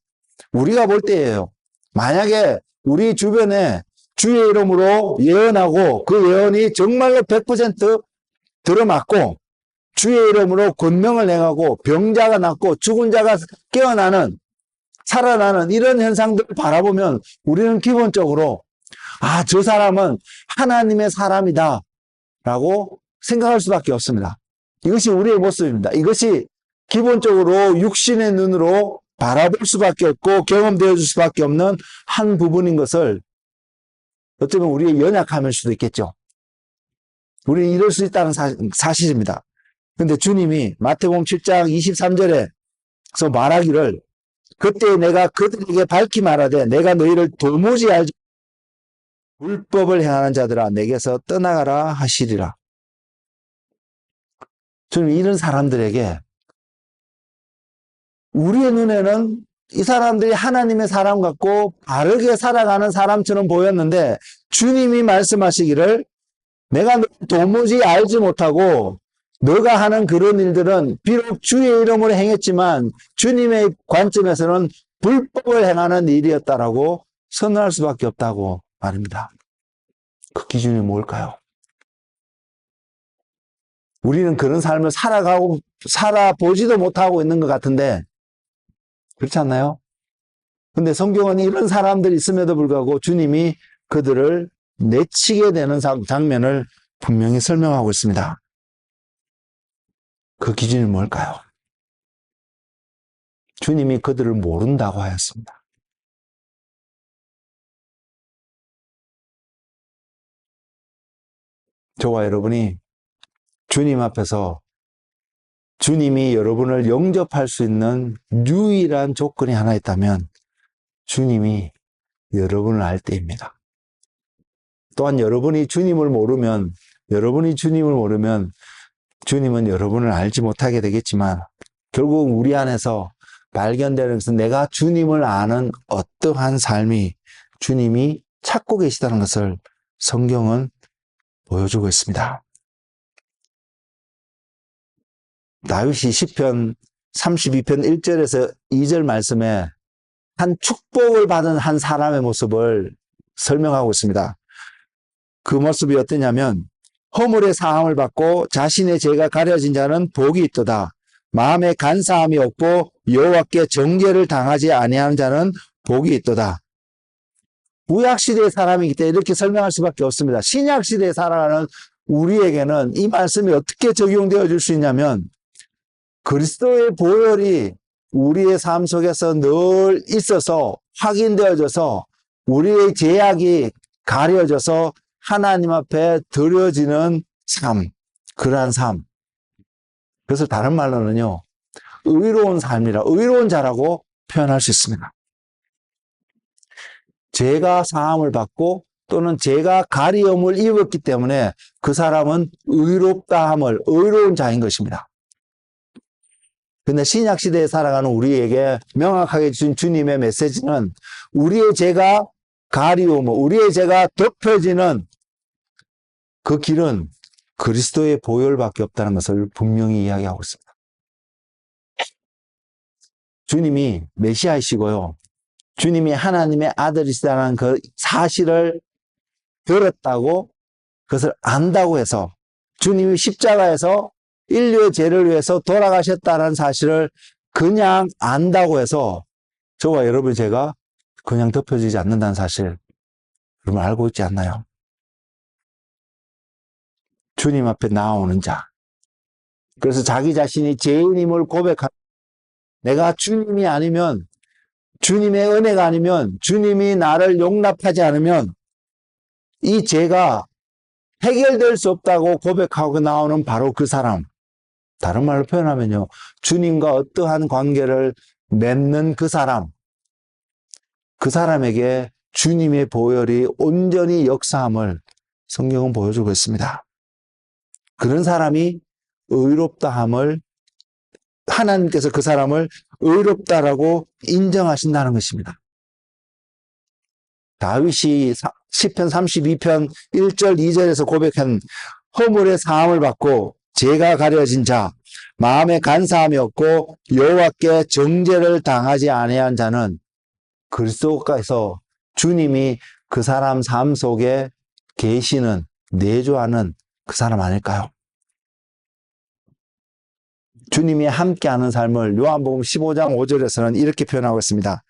우리가 볼 때예요. 만약에 우리 주변에 주의 이름으로 예언하고 그 예언이 정말로 100% 들어맞고 주의 이름으로 권명을 행하고 병자가 낫고 죽은 자가 깨어나는 살아나는 이런 현상들을 바라보면 우리는 기본적으로 저 사람은 하나님의 사람이다 라고 생각할 수밖에 없습니다. 이것이 우리의 모습입니다. 이것이 기본적으로 육신의 눈으로 바라볼 수밖에 없고 경험되어질 수밖에 없는 한 부분인 것을 어쩌면 우리의 연약함일 수도 있겠죠. 우리는 이럴 수 있다는 사실입니다. 그런데 주님이 마태복음 7장 23절에서 말하기를 그때 내가 그들에게 밝히 말하되 내가 너희를 도무지 알지 불법을 행하는 자들아 내게서 떠나가라 하시리라. 주님 이런 사람들에게 우리의 눈에는 이 사람들이 하나님의 사람 같고 바르게 살아가는 사람처럼 보였는데 주님이 말씀하시기를 내가 도무지 알지 못하고 너가 하는 그런 일들은 비록 주의 이름으로 행했지만 주님의 관점에서는 불법을 행하는 일이었다라고 선언할 수밖에 없다고 말입니다. 그 기준이 뭘까요? 우리는 그런 삶을 살아보지도 못하고 있는 것 같은데 그렇지 않나요? 근데 성경은 이런 사람들이 있음에도 불구하고 주님이 그들을 내치게 되는 장면을 분명히 설명하고 있습니다. 그 기준이 뭘까요? 주님이 그들을 모른다고 하였습니다. 저와 여러분이 주님 앞에서 주님이 여러분을 영접할 수 있는 유일한 조건이 하나 있다면 주님이 여러분을 알 때입니다. 또한 여러분이 주님을 모르면 주님은 여러분을 알지 못하게 되겠지만 결국 우리 안에서 발견되는 것은 내가 주님을 아는 어떠한 삶이 주님이 찾고 계시다는 것을 성경은 보여주고 있습니다. 다윗이 시편 32편 1절에서 2절 말씀에 한 축복을 받은 한 사람의 모습을 설명하고 있습니다. 그 모습이 어떠냐면 허물의 사함을 받고 자신의 죄가 가려진 자는 복이 있도다. 마음에 간사함이 없고 여호와께 정죄를 당하지 아니하는 자는 복이 있도다. 구약시대의 사람이기 때문에 이렇게 설명할 수밖에 없습니다. 신약시대에 살아가는 우리에게는 이 말씀이 어떻게 적용되어 줄 수 있냐면 그리스도의 보혈이 우리의 삶 속에서 늘 있어서 확인되어져서 우리의 죄악이 가려져서 하나님 앞에 드려지는 삶, 그러한 삶. 그래서 다른 말로는요, 의로운 삶이라, 의로운 자라고 표현할 수 있습니다. 죄가 사함을 받고 또는 죄가 가리움을 입었기 때문에 그 사람은 의롭다함을, 의로운 자인 것입니다. 근데 신약 시대에 살아가는 우리에게 명확하게 주신 주님의 메시지는 우리의 죄가 가리움, 우리의 죄가 덮여지는 그 길은 그리스도의 보혈밖에 없다는 것을 분명히 이야기하고 있습니다. 주님이 메시아이시고요. 주님이 하나님의 아들이시다는 그 사실을 들었다고 그것을 안다고 해서 주님이 십자가에서 인류의 죄를 위해서 돌아가셨다는 사실을 그냥 안다고 해서 저와 여러분의 죄가 그냥 덮여지지 않는다는 사실 여러분 알고 있지 않나요? 주님 앞에 나오는 자. 그래서 자기 자신이 죄인임을 고백하는 내가 주님이 아니면 주님의 은혜가 아니면 주님이 나를 용납하지 않으면 이 죄가 해결될 수 없다고 고백하고 나오는 바로 그 사람. 다른 말로 표현하면요. 주님과 어떠한 관계를 맺는 그 사람. 그 사람에게 주님의 보혈이 온전히 역사함을 성경은 보여주고 있습니다. 그런 사람이 의롭다함을 하나님께서 그 사람을 의롭다라고 인정하신다는 것입니다. 다윗이 시편 32편 1절 2절에서 고백한 허물의 사함을 받고 죄가 가려진 자, 마음에 간사함이 없고 여호와께 정죄를 당하지 아니한 자는 그리스도께서 주님이 그 사람 삶 속에 계시는 내주하는 그 사람 아닐까요? 주님이 함께하는 삶을 요한복음 15장 5절에서는 이렇게 표현하고 있습니다.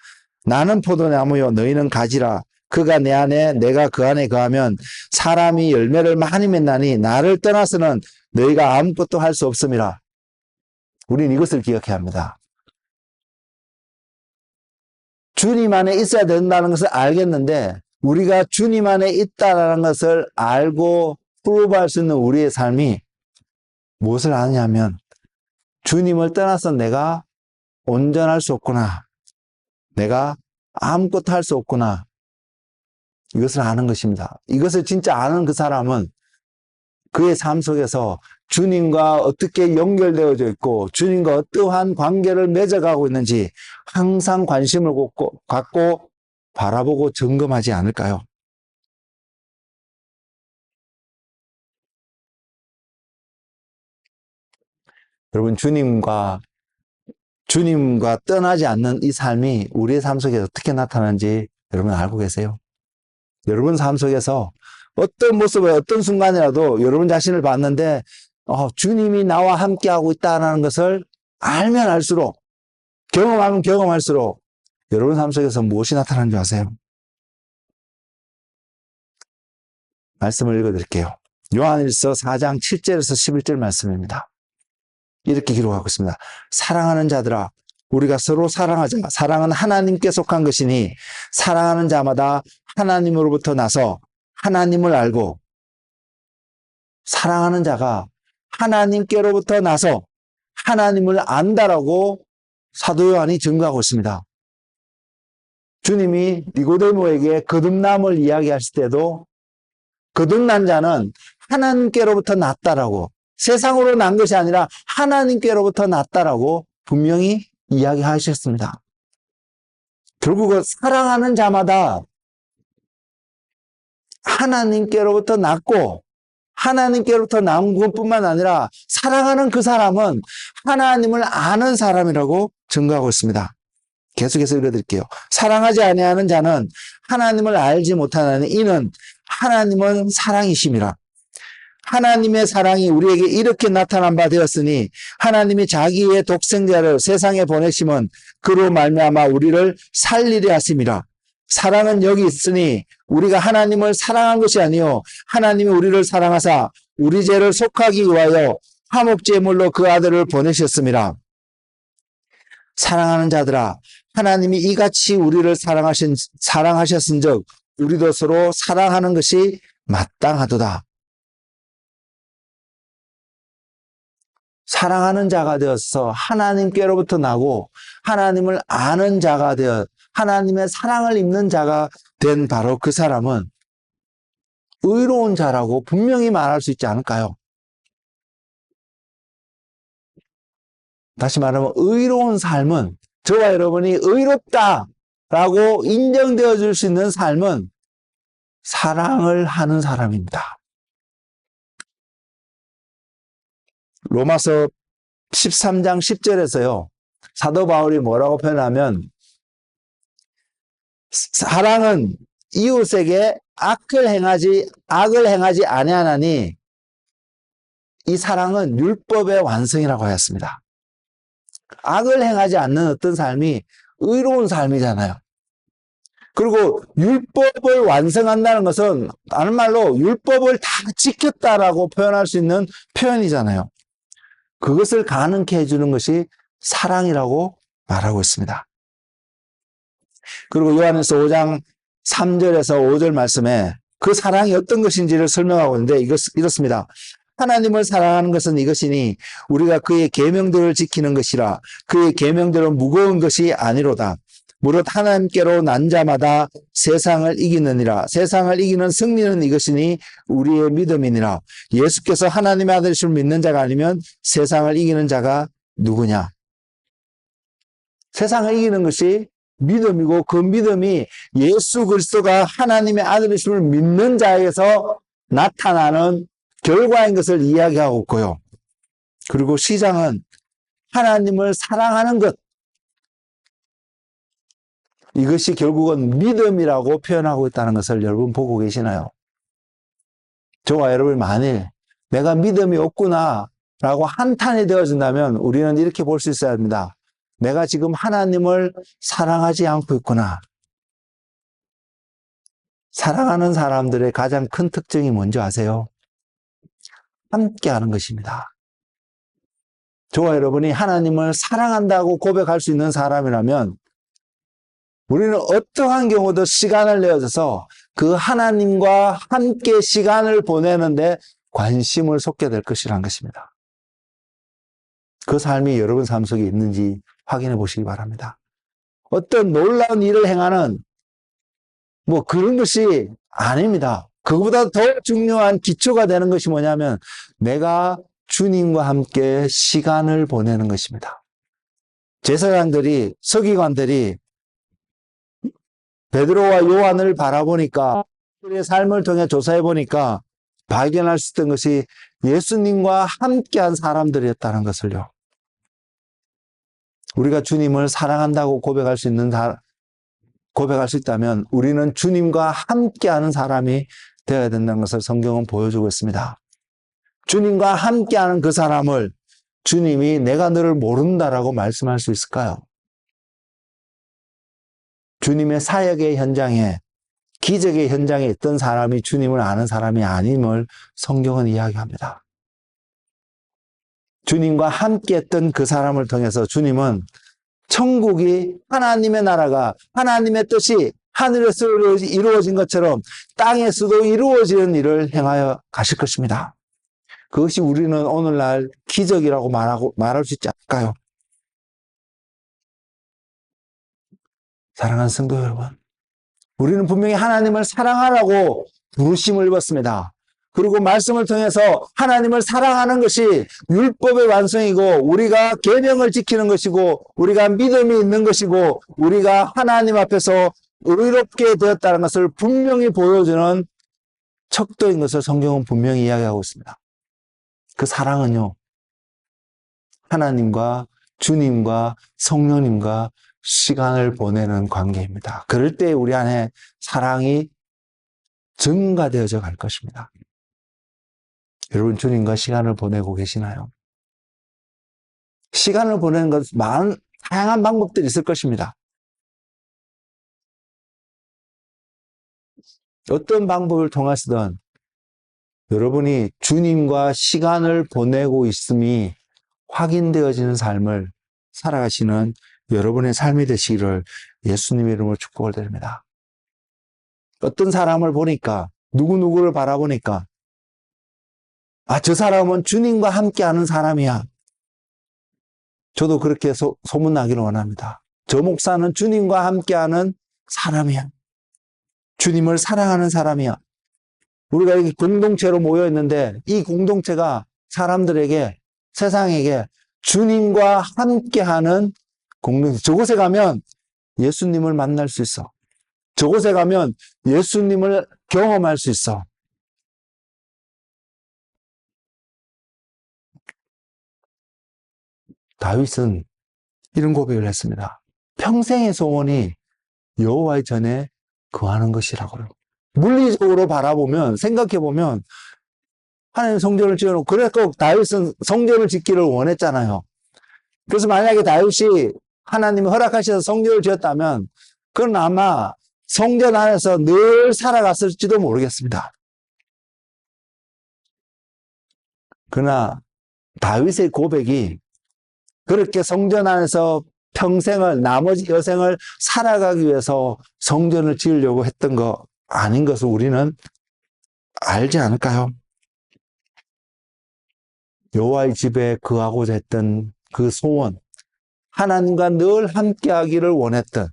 나는 포도나무요 너희는 가지라. 그가 내 안에 내가 그 안에 거하면 사람이 열매를 많이 맺나니 나를 떠나서는 너희가 아무것도 할 수 없음이라. 우리는 이것을 기억해야 합니다. 주님 안에 있어야 된다는 것을 알겠는데 우리가 주님 안에 있다는 것을 알고 프로브할 수 있는 우리의 삶이 무엇을 아느냐면 주님을 떠나서 내가 온전할 수 없구나. 내가 아무것도 할 수 없구나. 이것을 아는 것입니다. 이것을 진짜 아는 그 사람은 그의 삶 속에서 주님과 어떻게 연결되어져 있고 주님과 어떠한 관계를 맺어가고 있는지 항상 관심을 갖고 바라보고 점검하지 않을까요? 여러분 주님과 떠나지 않는 이 삶이 우리의 삶 속에 어떻게 나타나는지 여러분 알고 계세요? 여러분 삶 속에서 어떤 모습에 어떤 순간이라도 여러분 자신을 봤는데 주님이 나와 함께하고 있다는 것을 알면 알수록 경험하면 경험할수록 여러분 삶 속에서 무엇이 나타나는 줄 아세요? 말씀을 읽어드릴게요. 요한일서 4장 7절에서 11절 말씀입니다. 이렇게 기록하고 있습니다. 사랑하는 자들아 우리가 서로 사랑하자. 사랑은 하나님께 속한 것이니 사랑하는 자마다 하나님으로부터 나서 하나님을 알고 사랑하는 자가 하나님께로부터 나서 하나님을 안다라고 사도 요한이 증거하고 있습니다. 주님이 니고데모에게 거듭남을 이야기하실 때도 거듭난 자는 하나님께로부터 났다라고 세상으로 난 것이 아니라 하나님께로부터 났다라고 분명히 이야기하셨습니다. 결국은 사랑하는 자마다 하나님께로부터 났고 하나님께로부터 나온 것뿐만 아니라 사랑하는 그 사람은 하나님을 아는 사람이라고 증거하고 있습니다. 계속해서 읽어드릴게요. 사랑하지 아니하는 자는 하나님을 알지 못하나니 이는 하나님은 사랑이심이라. 하나님의 사랑이 우리에게 이렇게 나타난 바 되었으니 하나님이 자기의 독생자를 세상에 보내심은 그로 말미암아 우리를 살리려 하심이라. 사랑은 여기 있으니 우리가 하나님을 사랑한 것이 아니요 하나님이 우리를 사랑하사 우리 죄를 속하기 위하여 화목제물로 그 아들을 보내셨습니다. 사랑하는 자들아, 하나님이 이같이 우리를 사랑하셨은즉 우리도 서로 사랑하는 것이 마땅하도다. 사랑하는 자가 되어서 하나님께로부터 나고 하나님을 아는 자가 되어 하나님의 사랑을 입는 자가 된 바로 그 사람은 의로운 자라고 분명히 말할 수 있지 않을까요? 다시 말하면 의로운 삶은, 저와 여러분이 의롭다라고 인정되어 줄 수 있는 삶은 사랑을 하는 사람입니다. 로마서 13장 10절에서요. 사도 바울이 뭐라고 표현하면, 사랑은 이웃에게 악을 행하지 아니하나니 이 사랑은 율법의 완성이라고 하였습니다. 악을 행하지 않는 어떤 삶이 의로운 삶이잖아요. 그리고 율법을 완성한다는 것은 다른 말로 율법을 다 지켰다라고 표현할 수 있는 표현이잖아요. 그것을 가능케 해주는 것이 사랑이라고 말하고 있습니다. 그리고 요한일서 5장 3절에서 5절 말씀에 그 사랑이 어떤 것인지를 설명하고 있는데 이렇습니다. 하나님을 사랑하는 것은 이것이니 우리가 그의 계명들을 지키는 것이라. 그의 계명들은 무거운 것이 아니로다. 무릇 하나님께로 난 자마다 세상을 이기느니라. 세상을 이기는 승리는 이것이니 우리의 믿음이니라. 예수께서 하나님의 아들이심을 믿는 자가 아니면 세상을 이기는 자가 누구냐? 세상을 이기는 것이 믿음이고 그 믿음이 예수 그리스도가 하나님의 아들이심을 믿는 자에게서 나타나는 결과인 것을 이야기하고 있고요. 그리고 시장은 하나님을 사랑하는 것, 이것이 결국은 믿음이라고 표현하고 있다는 것을 여러분 보고 계시나요? 저와 여러분이 만일 내가 믿음이 없구나 라고 한탄이 되어진다면 우리는 이렇게 볼 수 있어야 합니다. 내가 지금 하나님을 사랑하지 않고 있구나. 사랑하는 사람들의 가장 큰 특징이 뭔지 아세요? 함께 하는 것입니다. 저와 여러분이 하나님을 사랑한다고 고백할 수 있는 사람이라면 우리는 어떠한 경우도 시간을 내어줘서 그 하나님과 함께 시간을 보내는데 관심을 쏟게 될 것이라는 것입니다. 그 삶이 여러분 삶 속에 있는지 확인해 보시기 바랍니다. 어떤 놀라운 일을 행하는 그런 것이 아닙니다. 그보다 더 중요한 기초가 되는 것이 뭐냐면 내가 주님과 함께 시간을 보내는 것입니다. 제사장들이, 서기관들이 베드로와 요한을 바라보니까 그들의 삶을 통해 조사해 보니까 발견할 수 있던 것이 예수님과 함께한 사람들이었다는 것을요. 우리가 주님을 사랑한다고 고백할 수 있다면 우리는 주님과 함께하는 사람이 되어야 된다는 것을 성경은 보여주고 있습니다. 주님과 함께하는 그 사람을 주님이 내가 너를 모른다라고 말씀할 수 있을까요? 주님의 사역의 현장에, 기적의 현장에 있던 사람이 주님을 아는 사람이 아님을 성경은 이야기합니다. 주님과 함께했던 그 사람을 통해서 주님은 천국이, 하나님의 나라가, 하나님의 뜻이 하늘에서 이루어진 것처럼 땅에서도 이루어지는 일을 행하여 가실 것입니다. 그것이 우리는 오늘날 기적이라고 말할 수 있지 않을까요? 사랑하는 성도 여러분, 우리는 분명히 하나님을 사랑하라고 부르심을 입었습니다. 그리고 말씀을 통해서 하나님을 사랑하는 것이 율법의 완성이고 우리가 계명을 지키는 것이고 우리가 믿음이 있는 것이고 우리가 하나님 앞에서 의롭게 되었다는 것을 분명히 보여주는 척도인 것을 성경은 분명히 이야기하고 있습니다. 그 사랑은요, 하나님과 주님과 성령님과 시간을 보내는 관계입니다. 그럴 때 우리 안에 사랑이 증가되어져 갈 것입니다. 여러분 주님과 시간을 보내고 계시나요? 시간을 보내는 것 다양한 방법들이 있을 것입니다. 어떤 방법을 통하시든 여러분이 주님과 시간을 보내고 있음이 확인되어지는 삶을 살아가시는 여러분의 삶이 되시기를 예수님의 이름으로 축복을 드립니다. 어떤 사람을 보니까, 누구누구를 바라보니까, 아, 저 사람은 주님과 함께하는 사람이야. 저도 그렇게 소문나기를 원합니다. 저 목사는 주님과 함께하는 사람이야. 주님을 사랑하는 사람이야. 우리가 이렇게 공동체로 모여 있는데 이 공동체가 사람들에게, 세상에게 주님과 함께하는 공동체. 저곳에 가면 예수님을 만날 수 있어. 저곳에 가면 예수님을 경험할 수 있어. 다윗은 이런 고백을 했습니다. 평생의 소원이 여호와의 전에 거하는 것이라고요. 물리적으로 바라보면, 생각해보면 하나님 성전을 지어놓고, 그래 꼭 다윗은 성전을 짓기를 원했잖아요. 그래서 만약에 다윗이 하나님이 허락하셔서 성전을 지었다면 그건 아마 성전 안에서 늘 살아갔을지도 모르겠습니다. 그러나 다윗의 고백이 그렇게 성전 안에서 평생을, 나머지 여생을 살아가기 위해서 성전을 지으려고 했던 거 아닌 것을 우리는 알지 않을까요? 여호와의 집에 거하고자 했던 그 소원, 하나님과 늘 함께하기를 원했던,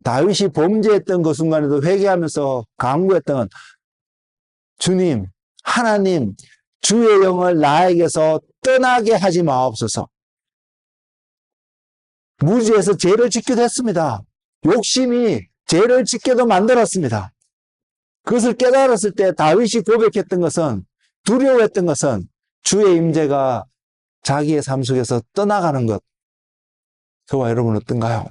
다윗이 범죄했던 그 순간에도 회개하면서 간구했던, 주님, 하나님, 주의 영을 나에게서 떠나게 하지 마옵소서. 무지에서 죄를 짓기도 했습니다. 욕심이 죄를 짓게도 만들었습니다. 그것을 깨달았을 때 다윗이 고백했던 것은, 두려워했던 것은 주의 임재가 자기의 삶 속에서 떠나가는 것. 저와 여러분 어떤가요?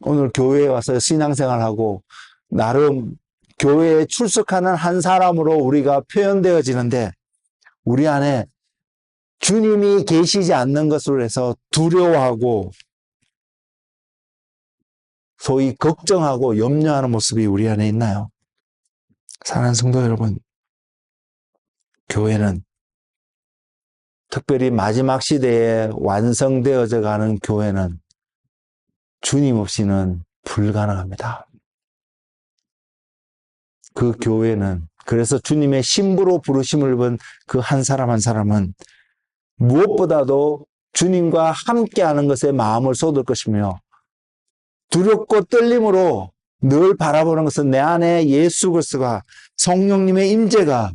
오늘 교회에 와서 신앙생활하고 나름 교회에 출석하는 한 사람으로 우리가 표현되어지는데 우리 안에 주님이 계시지 않는 것으로 해서 두려워하고 소위 걱정하고 염려하는 모습이 우리 안에 있나요? 사랑하는 성도 여러분, 교회는 특별히 마지막 시대에 완성되어져 가는 교회는 주님 없이는 불가능합니다. 그 교회는, 그래서 주님의 신부로 부르심을 입은 그 한 사람 한 사람은 무엇보다도 주님과 함께하는 것에 마음을 쏟을 것이며 두렵고 떨림으로 늘 바라보는 것은 내 안에 예수 그리스도가, 성령님의 임재가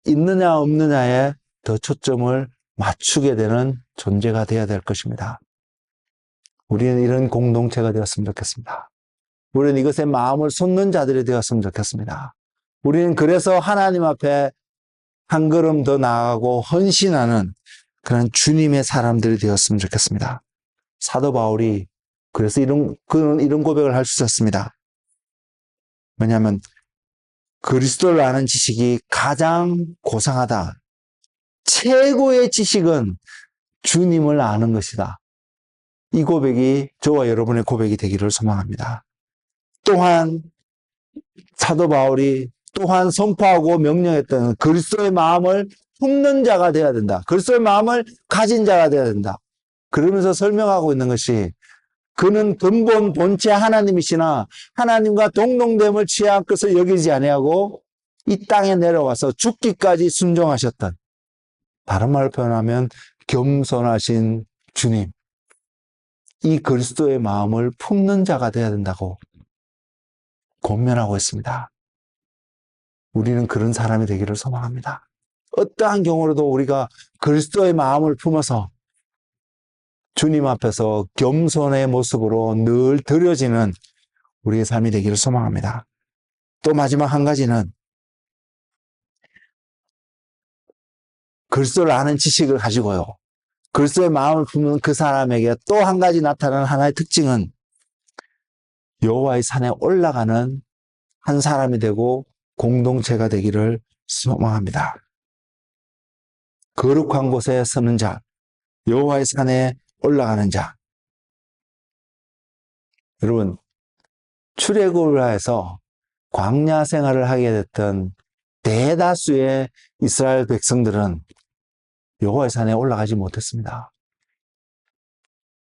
있느냐 없느냐에 더 초점을 맞추게 되는 존재가 되어야 될 것입니다. 우리는 이런 공동체가 되었으면 좋겠습니다. 우리는 이것에 마음을 쏟는 자들이 되었으면 좋겠습니다. 우리는 그래서 하나님 앞에 한 걸음 더 나아가고 헌신하는 그런 주님의 사람들이 되었으면 좋겠습니다. 사도 바울이 그래서 이런 고백을 할 수 있었습니다. 왜냐하면 그리스도를 아는 지식이 가장 고상하다. 최고의 지식은 주님을 아는 것이다. 이 고백이 저와 여러분의 고백이 되기를 소망합니다. 또한 사도 바울이 또한 선포하고 명령했던 그리스도의 마음을 품는 자가 되어야 된다. 그리스도의 마음을 가진 자가 되어야 된다. 그러면서 설명하고 있는 것이 그는 근본 본체 하나님이시나 하나님과 동등됨을 취할 것을 여기지 아니하고 이 땅에 내려와서 죽기까지 순종하셨던, 다른 말로 표현하면 겸손하신 주님, 이 그리스도의 마음을 품는 자가 되어야 된다고 권면하고 있습니다. 우리는 그런 사람이 되기를 소망합니다. 어떠한 경우로도 우리가 그리스도의 마음을 품어서 주님 앞에서 겸손의 모습으로 늘 드려지는 우리의 삶이 되기를 소망합니다. 또 마지막 한 가지는 그리스도를 아는 지식을 가지고요, 그리스도의 마음을 품는 그 사람에게 또 한 가지 나타나는 하나의 특징은 여호와의 산에 올라가는 한 사람이 되고 공동체가 되기를 소망합니다. 거룩한 곳에 서는 자, 여호와의 산에 올라가는 자. 여러분, 출애굽을 해서 광야 생활을 하게 됐던 대다수의 이스라엘 백성들은 여호와의 산에 올라가지 못했습니다.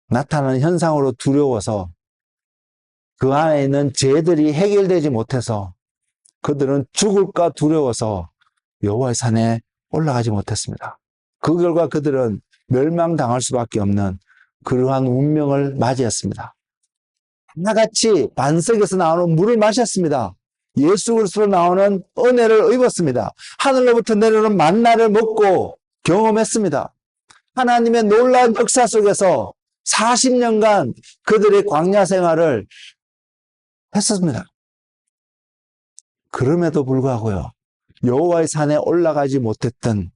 나타나는 현상으로 두려워서 그 안에 있는 죄들이 해결되지 못해서 그들은 죽을까 두려워서 여호와의 산에 올라가지 못했습니다. 그 결과 그들은 멸망당할 수밖에 없는 그러한 운명을 맞이했습니다. 하나같이 반석에서 나오는 물을 마셨습니다. 예수 그리스도로 나오는 은혜를 입었습니다. 하늘로부터 내려오는 만나를 먹고 경험했습니다. 하나님의 놀라운 역사 속에서 40년간 그들의 광야 생활을 했었습니다. 그럼에도 불구하고요, 여호와의 산에 올라가지 못했던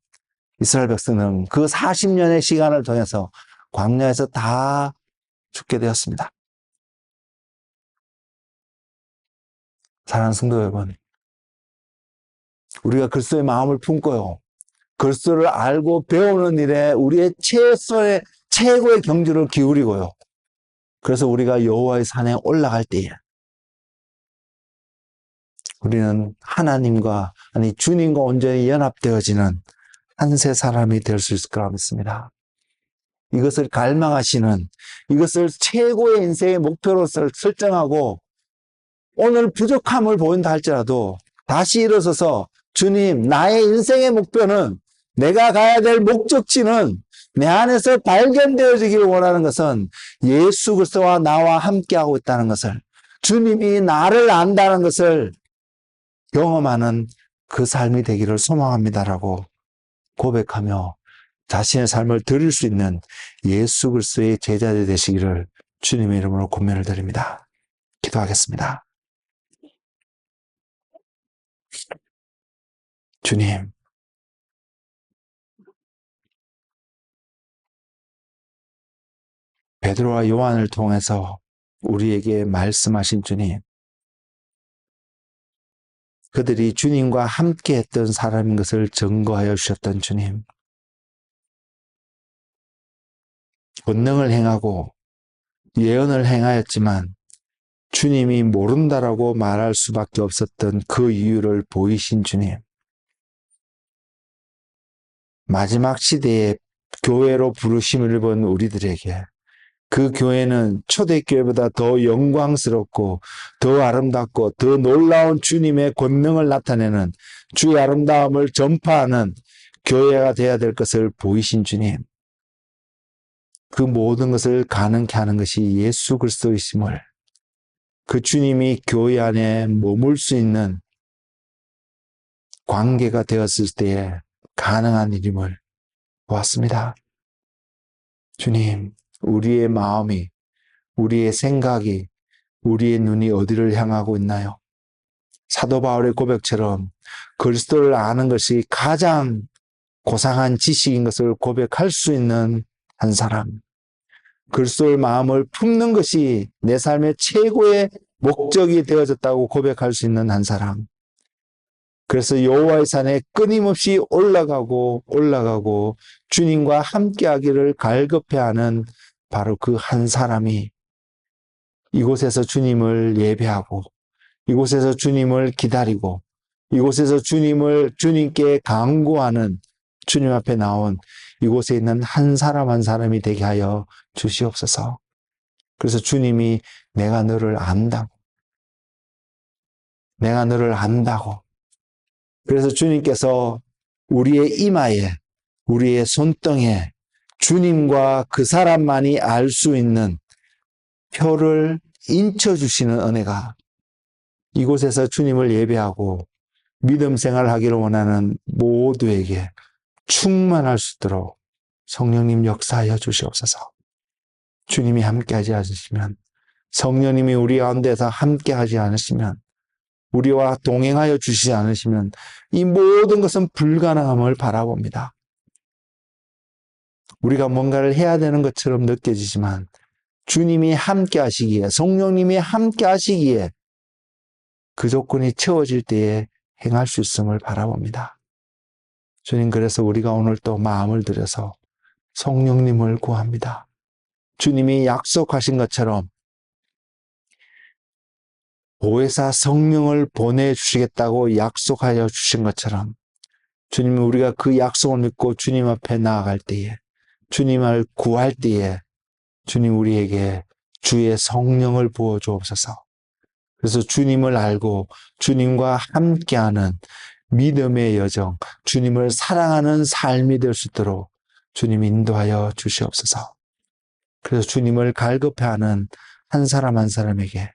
이스라엘 백성은 그 40년의 시간을 통해서 광야에서 다 죽게 되었습니다. 사랑하는 성도 여러분, 우리가 그리스도의 마음을 품고요, 그리스도를 알고 배우는 일에 우리의 최고의 경주를 기울이고요, 그래서 우리가 여호와의 산에 올라갈 때에 우리는 하나님과, 아니 주님과 온전히 연합되어지는 한세 사람이 될 수 있을 거라 믿습니다. 이것을 갈망하시는, 이것을 최고의 인생의 목표로 설정하고 오늘 부족함을 보인다 할지라도 다시 일어서서 주님, 나의 인생의 목표는, 내가 가야 될 목적지는 내 안에서 발견되어지기를 원하는 것은 예수 그리스도와 나와 함께하고 있다는 것을, 주님이 나를 안다는 것을 경험하는 그 삶이 되기를 소망합니다라고 고백하며 자신의 삶을 드릴 수 있는 예수 그리스도의 제자들 되시기를 주님의 이름으로 권면을 드립니다. 기도하겠습니다. 주님, 베드로와 요한을 통해서 우리에게 말씀하신 주님, 그들이 주님과 함께 했던 사람인 것을 증거하여 주셨던 주님, 권능을 행하고 예언을 행하였지만 주님이 모른다라고 말할 수밖에 없었던 그 이유를 보이신 주님, 마지막 시대에 교회로 부르심을 입은 우리들에게 그 교회는 초대교회보다 더 영광스럽고 더 아름답고 더 놀라운 주님의 권능을 나타내는, 주의 아름다움을 전파하는 교회가 되어야 될 것을 보이신 주님, 그 모든 것을 가능케 하는 것이 예수 그리스도이심을, 그 주님이 교회 안에 머물 수 있는 관계가 되었을 때에 가능한 일임을 보았습니다. 주님, 우리의 마음이, 우리의 생각이, 우리의 눈이 어디를 향하고 있나요? 사도 바울의 고백처럼 그리스도를 아는 것이 가장 고상한 지식인 것을 고백할 수 있는 한 사람, 그리스도의 마음을 품는 것이 내 삶의 최고의 목적이 되어졌다고 고백할 수 있는 한 사람, 그래서 여호와의 산에 끊임없이 올라가고 주님과 함께하기를 갈급해하는 바로 그 한 사람이 이곳에서 주님을 예배하고, 이곳에서 주님을 기다리고, 이곳에서 주님께 간구하는, 주님 앞에 나온 이곳에 있는 한 사람 한 사람이 되게 하여 주시옵소서. 그래서 주님이 내가 너를 안다고, 내가 너를 안다고, 그래서 주님께서 우리의 이마에, 우리의 손등에 주님과 그 사람만이 알 수 있는 표를 인쳐주시는 은혜가 이곳에서 주님을 예배하고 믿음 생활을 하기를 원하는 모두에게 충만할 수 있도록 성령님 역사하여 주시옵소서. 주님이 함께하지 않으시면, 성령님이 우리 가운데서 함께하지 않으시면, 우리와 동행하여 주시지 않으시면 이 모든 것은 불가능함을 바라봅니다. 우리가 뭔가를 해야 되는 것처럼 느껴지지만 주님이 함께 하시기에, 성령님이 함께 하시기에 그 조건이 채워질 때에 행할 수 있음을 바라봅니다. 주님, 그래서 우리가 오늘 또 마음을 들여서 성령님을 구합니다. 주님이 약속하신 것처럼 보혜사 성령을 보내주시겠다고 약속하여 주신 것처럼 주님, 우리가 그 약속을 믿고 주님 앞에 나아갈 때에, 주님을 구할 때에 주님 우리에게 주의 성령을 부어 주옵소서. 그래서 주님을 알고 주님과 함께하는 믿음의 여정, 주님을 사랑하는 삶이 될 수 있도록 주님 인도하여 주시옵소서. 그래서 주님을 갈급해하는 한 사람 한 사람에게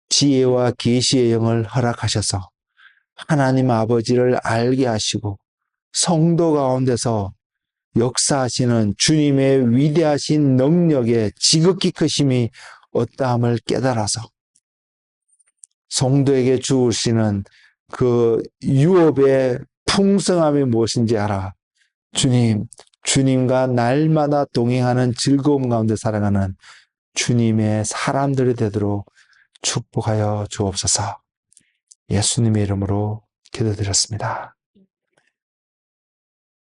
지혜와 계시의 영을 허락하셔서 하나님 아버지를 알게 하시고 성도 가운데서 역사하시는 주님의 위대하신 능력의 지극히 크심이 어떠함을 깨달아서 성도에게 주시는 그 유업의 풍성함이 무엇인지 알아. 주님과 날마다 동행하는 즐거움 가운데 살아가는 주님의 사람들이 되도록 축복하여 주옵소서. 예수님의 이름으로 기도드렸습니다.